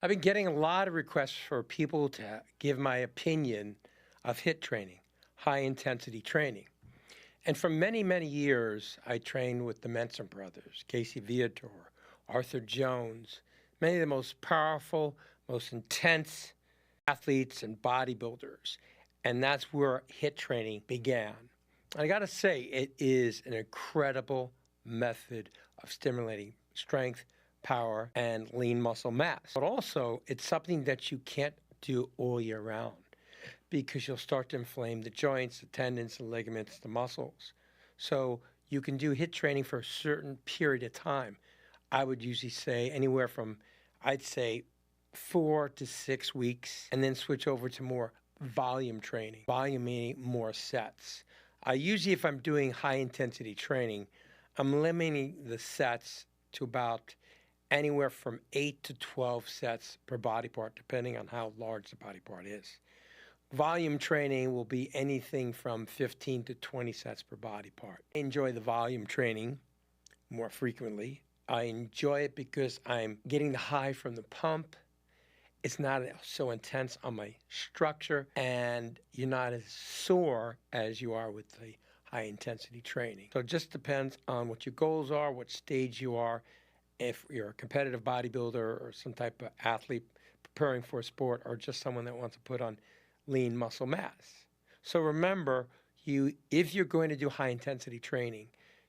I've been getting a lot of requests for people to give my opinion of HIIT training, high intensity training. And for many, many years, I trained with the Mensa brothers, Casey Viator, Arthur Jones, many of the most powerful, most intense athletes and bodybuilders. And that's where HIIT training began. I got to say, it is an incredible method of stimulating strength, power, and lean muscle mass. But also, it's something that you can't do all year round because you'll start to inflame the joints, the tendons, the ligaments, the muscles. So you can do HIIT training for a certain period of time. I would usually say anywhere from, I'd say, 4 to 6 weeks, and then switch over to more volume training. Volume meaning more sets. Usually, if I'm doing high intensity training, I'm limiting the sets to about anywhere from 8 to 12 sets per body part, depending on how large the body part is. Volume training will be anything from 15 to 20 sets per body part. I enjoy the volume training more frequently. I enjoy it because I'm getting the high from the pump. It's not so intense on my structure, and you're not as sore as you are with the high intensity training. So it just depends on what your goals are, what stage you are. If you're a competitive bodybuilder or some type of athlete preparing for a sport, or just someone that wants to put on lean muscle mass. So remember, if you're going to do high intensity training,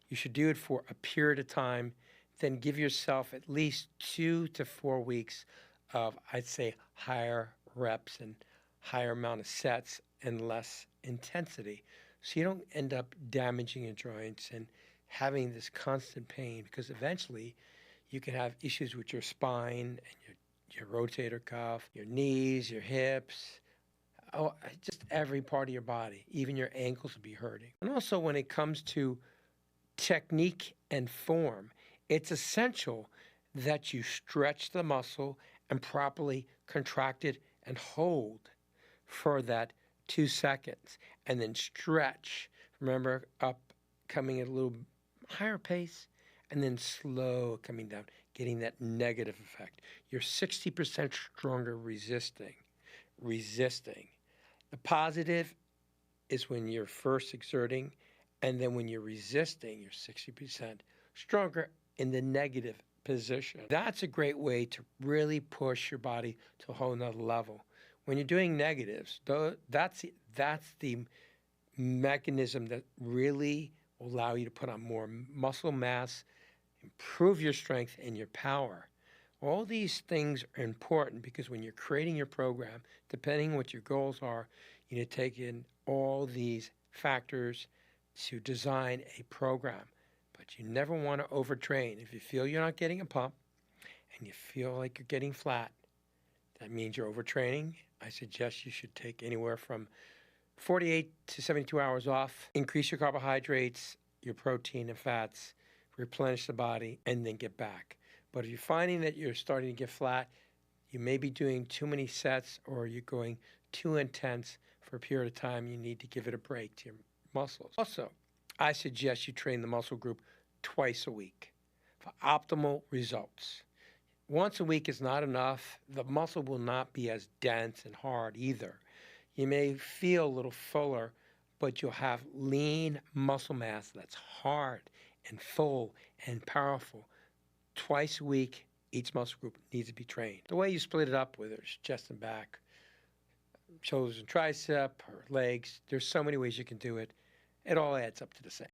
you should do it for a period of time, then give yourself at least 2 to 4 weeks of, I'd say, higher reps and higher amount of sets and less intensity. So you don't end up damaging your joints and having this constant pain, because eventually you can have issues with your spine and your rotator cuff, your knees, your hips, just every part of your body. Even your ankles will be hurting. And also when it comes to technique and form, it's essential that you stretch the muscle and properly contract it and hold for that 2 seconds, and then stretch. Remember, up, coming at a little higher pace, and then slow coming down, getting that negative effect. You're 60% stronger resisting. The positive is when you're first exerting, and then when you're resisting, you're 60% stronger in the negative position. That's a great way to really push your body to a whole nother level. When you're doing negatives, that's the mechanism that really will allow you to put on more muscle mass, improve your strength and your power. All these things are important because when you're creating your program, depending on what your goals are, you need to take in all these factors to design a program. But you never want to overtrain. If you feel you're not getting a pump and you feel like you're getting flat, that means you're overtraining. I suggest you should take anywhere from 48 to 72 hours off, increase your carbohydrates, your protein and fats, replenish the body, and then get back. But if you're finding that you're starting to get flat, you may be doing too many sets, or you're going too intense for a period of time. You need to give it a break to your muscles. Also, I suggest you train the muscle group twice a week for optimal results. Once a week is not enough. The muscle will not be as dense and hard either. You may feel a little fuller, but you'll have lean muscle mass that's hard and full and powerful. Twice a week, each muscle group needs to be trained. The way you split it up, whether it's chest and back, shoulders and tricep, or legs, there's so many ways you can do it. It all adds up to the same.